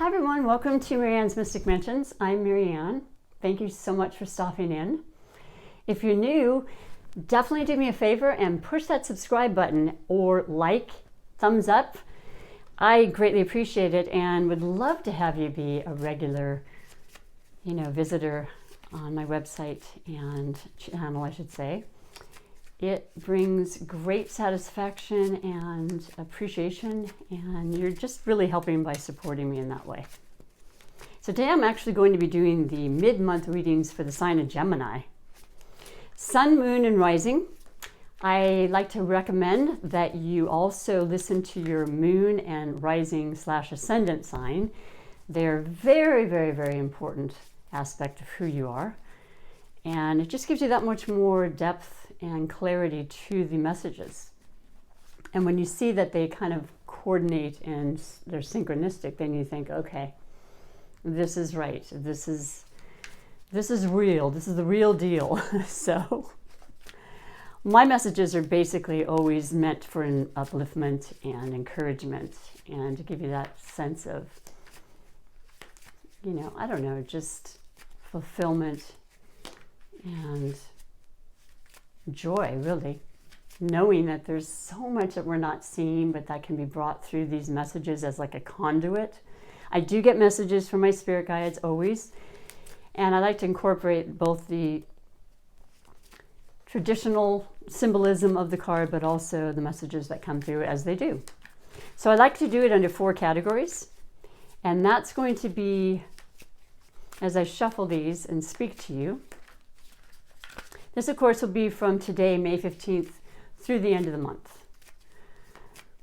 Hi everyone, welcome to MaryAnne's Mystic Mentions. I'm MaryAnne. Thank you so much for stopping in. If you're new, definitely do me a favor and push that subscribe button or thumbs up. I greatly appreciate it and would love to have you be a regular, visitor on my website and channel, I should say. It brings great satisfaction and appreciation, and you're just really helping by supporting me in that way. So today I'm actually going to be doing the mid-month readings for the sign of Gemini. Sun, Moon, and Rising. I like to recommend that you also listen to your Moon and Rising/Ascendant sign. They're very, very, very important aspect of who you are. And it just gives you that much more depth and clarity to the messages. And when you see that they kind of coordinate and they're synchronistic, then you think, okay, this is right. This is real. This is the real deal. So my messages are basically always meant for an upliftment and encouragement and to give you that sense of, just fulfillment and joy, really, knowing that there's so much that we're not seeing, but that can be brought through these messages as like a conduit. I do get messages from my spirit guides always, and I like to incorporate both the traditional symbolism of the card, but also the messages that come through as they do. So I like to do it under 4 categories, and that's going to be, as I shuffle these and speak to you, this, of course, will be from today, May 15th, through the end of the month,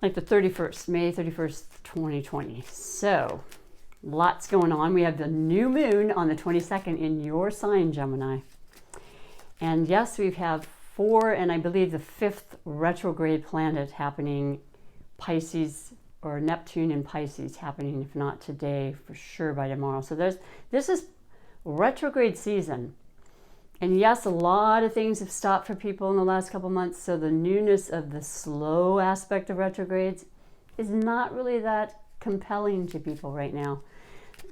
like the 31st, May 31st, 2020. So, lots going on. We have the new moon on the 22nd in your sign, Gemini. And yes, we have 4, and I believe the 5th retrograde planet happening, Pisces, or Neptune in Pisces happening, if not today, for sure by tomorrow. So this is retrograde season. And yes, a lot of things have stopped for people in the last couple months, so the newness of the slow aspect of retrogrades is not really that compelling to people right now.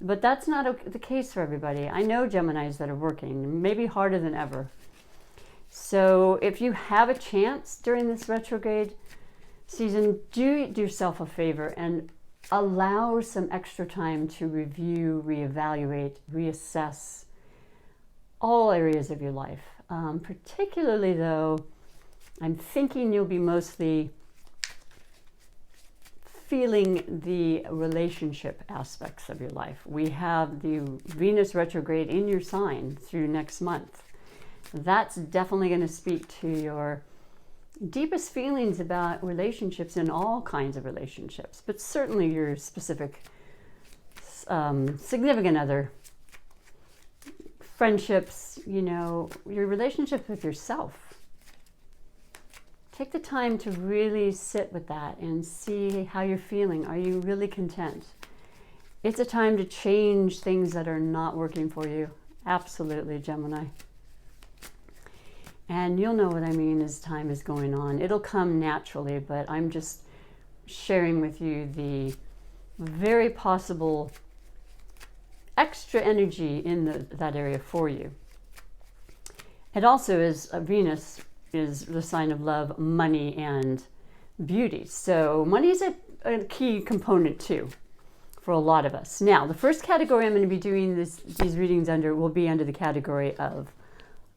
But that's not the case for everybody. I know Geminis that are working, maybe harder than ever. So if you have a chance during this retrograde season, do yourself a favor and allow some extra time to review, reevaluate, reassess all areas of your life. Particularly though, I'm thinking you'll be mostly feeling the relationship aspects of your life. We have the Venus retrograde in your sign through next month. That's definitely going to speak to your deepest feelings about relationships and all kinds of relationships, but certainly your specific significant other, friendships, your relationship with yourself. Take the time to really sit with that and see how you're feeling. Are you really content? It's a time to change things that are not working for you. Absolutely, Gemini. And you'll know what I mean as time is going on. It'll come naturally, but I'm just sharing with you the very possible extra energy in that area for you. It also is, Venus is the sign of love, money, and beauty. So money is a key component too for a lot of us. Now, the first category I'm going to be doing these readings under will be under the category of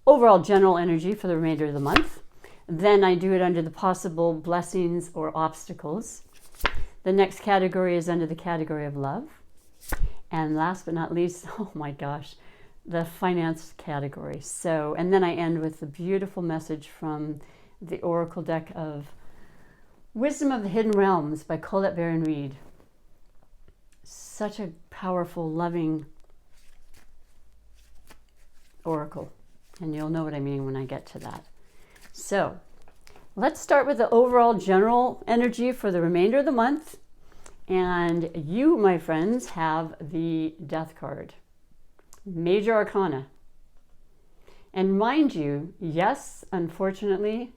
overall general energy for the remainder of the month. Then I do it under the possible blessings or obstacles. The next category is under the category of love. And last but not least, oh my gosh, the finance category. So, and then I end with the beautiful message from the Oracle deck of Wisdom of the Hidden Realms by Colette Baron Reed. Such a powerful, loving oracle. And you'll know what I mean when I get to that. So, let's start with the overall general energy for the remainder of the month. And you, my friends, have the Death card, Major Arcana. And mind you, yes, unfortunately,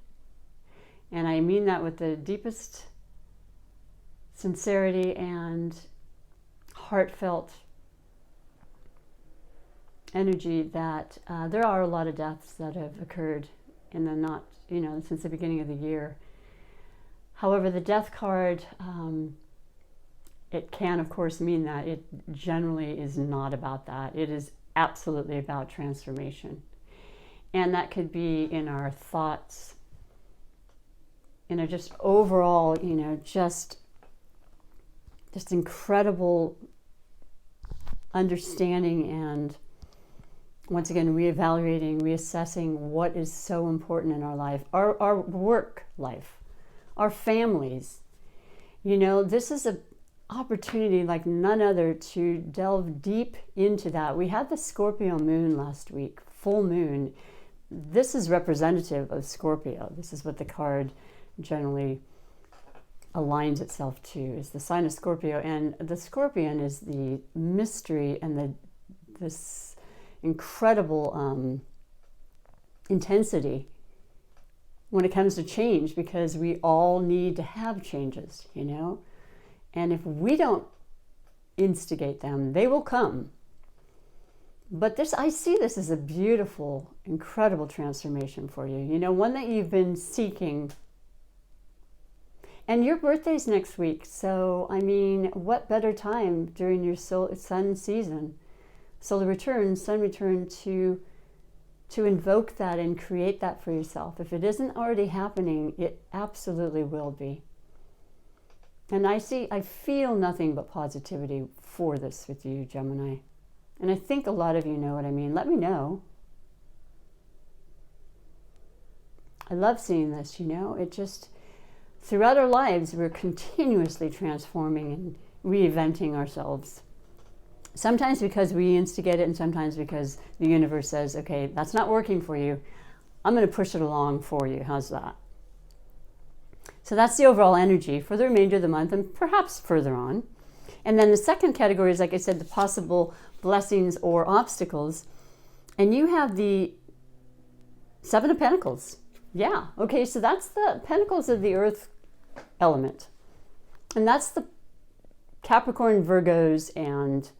and I mean that with the deepest sincerity and heartfelt energy that there are a lot of deaths that have occurred in the not, since the beginning of the year. However, the death card, it can, of course, mean that it generally is not about that. It is absolutely about transformation. And that could be in our thoughts, just overall, just incredible understanding and, once again, reevaluating, reassessing what is so important in our life, our work life, our families. This is an opportunity like none other to delve deep into that. We had the Scorpio moon last week, full moon. This is representative of Scorpio. This is what the card generally aligns itself to, is the sign of Scorpio. And the Scorpion is the mystery and this incredible intensity when it comes to change, because we all need to have changes, and if we don't instigate them, they will come. But I see this as a beautiful, incredible transformation for you, one that you've been seeking. And your birthday's next week, so what better time during your sun season, solar return, sun return, to invoke that and create that for yourself. If it isn't already happening, it absolutely will be. And I feel nothing but positivity for this with you, Gemini. And I think a lot of you know what I mean. Let me know. I love seeing this, it just, throughout our lives, we're continuously transforming and reinventing ourselves. Sometimes because we instigate it, and sometimes because the universe says, okay, that's not working for you. I'm going to push it along for you. How's that? So that's the overall energy for the remainder of the month and perhaps further on. And then the second category is, like I said, the possible blessings or obstacles. And you have the Seven of Pentacles. Yeah, okay, so that's the Pentacles of the Earth element. And that's the Capricorn, Virgos, and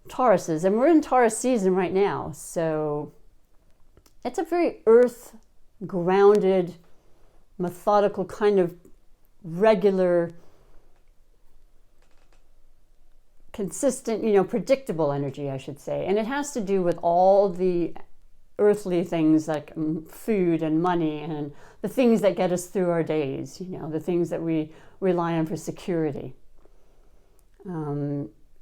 Tauruses. And we're in Taurus season right now. So it's a very earth grounded, methodical, kind of regular, consistent, predictable energy, I should say. And it has to do with all the earthly things like food and money and the things that get us through our days, the things that we rely on for security,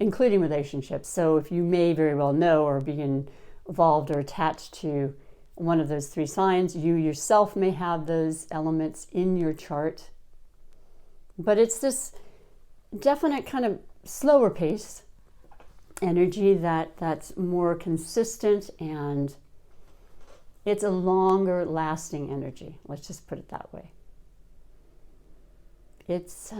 including relationships. So if you may very well know or be involved or attached to one of those three signs, you yourself may have those elements in your chart. But it's this definite kind of slower pace energy that's more consistent, and it's a longer lasting energy. Let's just put it that way. It's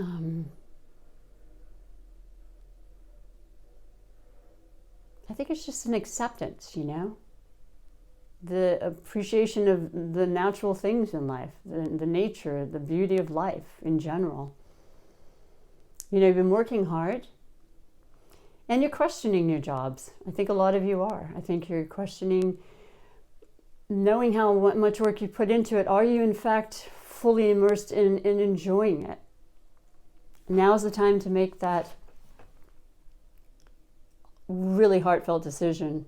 I think it's just an acceptance, the appreciation of the natural things in life, the nature, the beauty of life in general. You've been working hard and you're questioning your jobs. I think a lot of you are. I think you're questioning, knowing how much work you put into it. Are you in fact fully immersed in enjoying it? Now's the time to make that really heartfelt decision,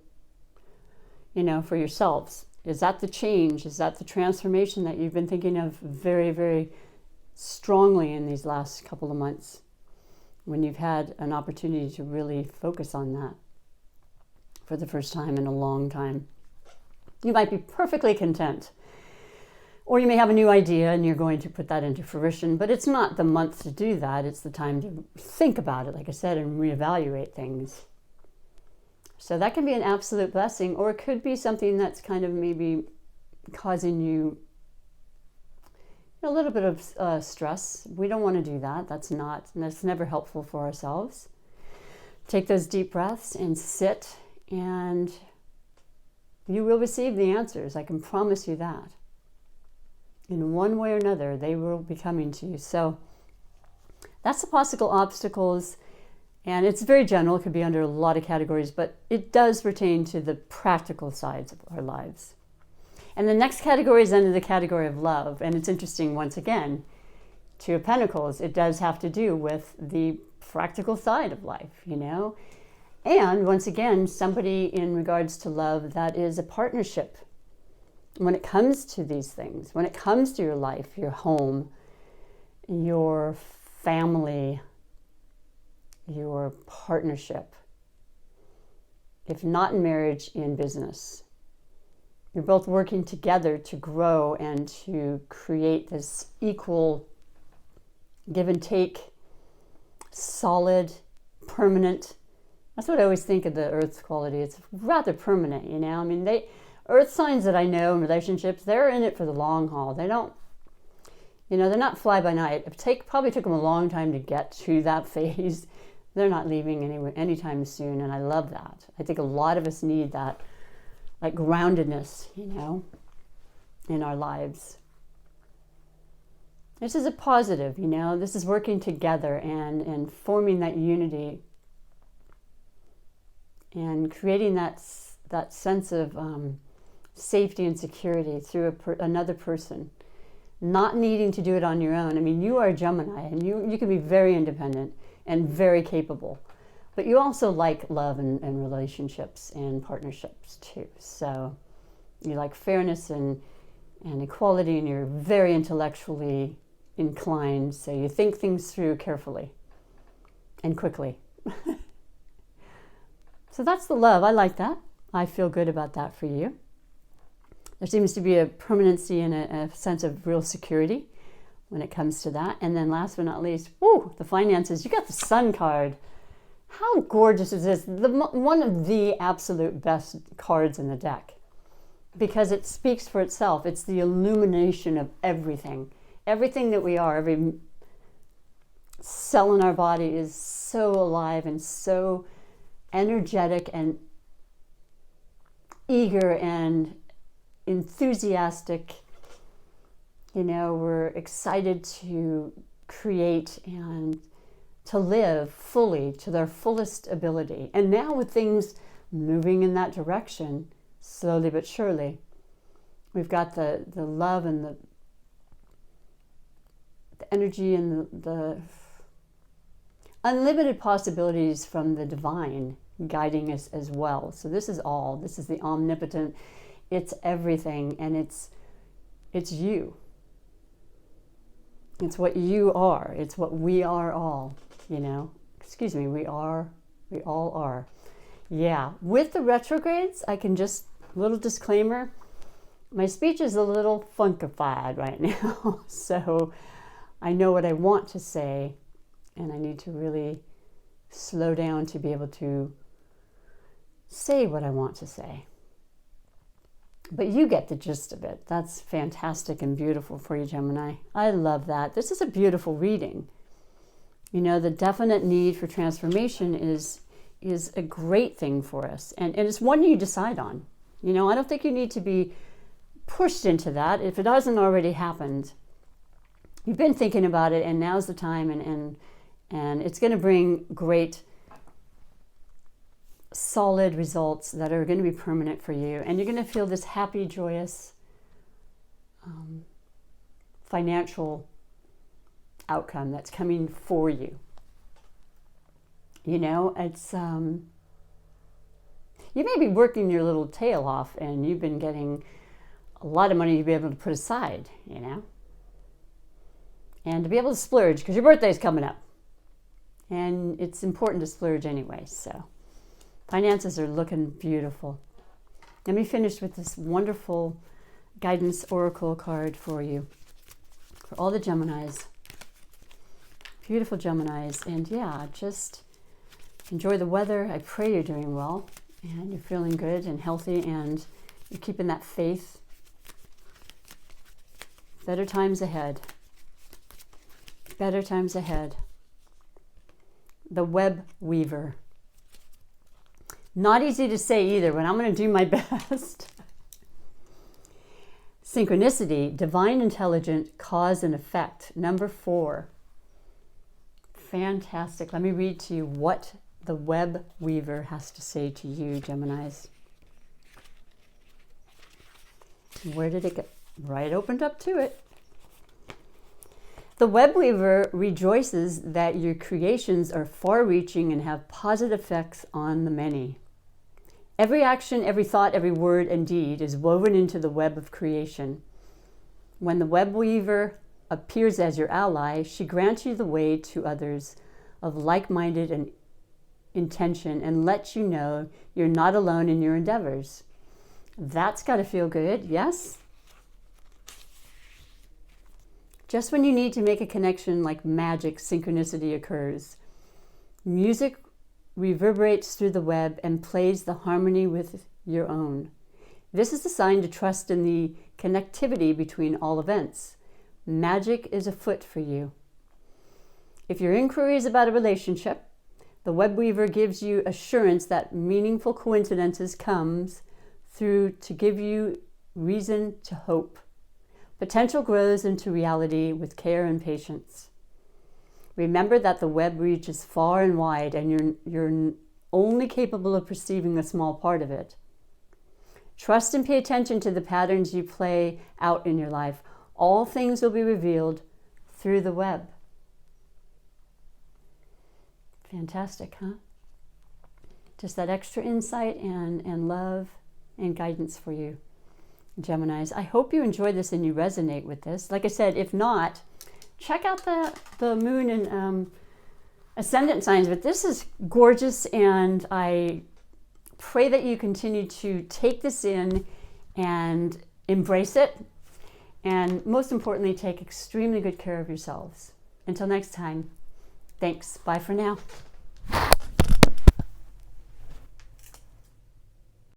for yourselves. Is that the change? Is that the transformation that you've been thinking of very, very strongly in these last couple of months, when you've had an opportunity to really focus on that for the first time in a long time? You might be perfectly content, or you may have a new idea and you're going to put that into fruition, but it's not the month to do that. It's the time to think about it, like I said, and reevaluate things. So that can be an absolute blessing, or it could be something that's kind of maybe causing you a little bit of stress. We don't want to do that. That's never helpful for ourselves. Take those deep breaths and sit, and you will receive the answers. I can promise you that. In one way or another, they will be coming to you. So that's the possible obstacles And it's very general, it could be under a lot of categories, but it does pertain to the practical sides of our lives. And the next category is under the category of love. And it's interesting, once again, Two of Pentacles, it does have to do with the practical side of life, you know. And once again, somebody in regards to love that is a partnership. When it comes to these things, when it comes to your life, your home, your family, your partnership, if not in marriage, in business, you're both working together to grow and to create this equal give and take, solid, permanent. That's what I always think of the Earth's quality. It's rather permanent, you know. I mean, Earth signs that I know in relationships, they're in it for the long haul. They don't, you know, they're not fly by night. Probably took them a long time to get to that phase. They're not leaving anytime soon, and I love that. I think a lot of us need that, like, groundedness, you know, in our lives. This is a positive, you know. This is working together and forming that unity and creating that sense of safety and security through another person. Not needing to do it on your own. I mean, you are a Gemini, and you can be very independent and very capable. But you also like love and relationships and partnerships too. So you like fairness and equality, and you're very intellectually inclined. So you think things through carefully and quickly. So that's the love. I like that. I feel good about that for you. There seems to be a permanency and a sense of real security when it comes to that. And then last but not least, the finances. You got the Sun card. How gorgeous is this? One of the absolute best cards in the deck, because it speaks for itself. It's the illumination of everything. Everything that we are, every cell in our body is so alive and so energetic and eager and enthusiastic. You know, we're excited to create and to live fully to their fullest ability. And now with things moving in that direction, slowly but surely, we've got the love and the energy and the unlimited possibilities from the divine guiding us as well. So this is the omnipotent, it's everything, and it's you. It's what you are. It's what we are all, you know. Excuse me, we all are. Yeah, with the retrogrades, I can just, little disclaimer, my speech is a little funkified right now. So I know what I want to say, and I need to really slow down to be able to say what I want to say. But you get the gist of it. That's fantastic and beautiful for you, Gemini. I love that. This is a beautiful reading. You know, the definite need for transformation is a great thing for us. And it's one you decide on. You know, I don't think you need to be pushed into that. If it hasn't already happened, you've been thinking about it, and now's the time, and it's going to bring great solid results that are going to be permanent for you, and you're going to feel this happy, joyous financial outcome that's coming for you. You know, it's you may be working your little tail off, and you've been getting a lot of money to be able to put aside, you know, and to be able to splurge, because your birthday's coming up, and it's important to splurge anyway. So finances are looking beautiful. Let me finish with this wonderful guidance oracle card for you, for all the Geminis. Beautiful Geminis. And yeah, just enjoy the weather. I pray you're doing well, and you're feeling good and healthy, and you're keeping that faith. Better times ahead. Better times ahead. The web weaver. Not easy to say either, but I'm going to do my best. Synchronicity, divine intelligent cause and effect. Number 4. Fantastic. Let me read to you what the web weaver has to say to you, Geminis. Where did it go? Right, opened up to it. The web weaver rejoices that your creations are far-reaching and have positive effects on the many. Every action, every thought, every word and deed is woven into the web of creation. When the web weaver appears as your ally, she grants you the way to others of like-minded and intention and lets you know you're not alone in your endeavors. That's got to feel good, yes? Just when you need to make a connection, like magic, synchronicity occurs. Music reverberates through the web and plays the harmony with your own. This is a sign to trust in the connectivity between all events. Magic is afoot for you. If your inquiry is about a relationship, the web weaver gives you assurance that meaningful coincidences comes through to give you reason to hope. Potential grows into reality with care and patience. Remember that the web reaches far and wide, and you're only capable of perceiving a small part of it. Trust and pay attention to the patterns you play out in your life. All things will be revealed through the web. Fantastic, huh? Just that extra insight and love and guidance for you, Geminis. I hope you enjoy this and you resonate with this. Like I said, if not, check out the moon and ascendant signs. But this is gorgeous, and I pray that you continue to take this in and embrace it. And most importantly, take extremely good care of yourselves. Until next time, thanks. Bye for now.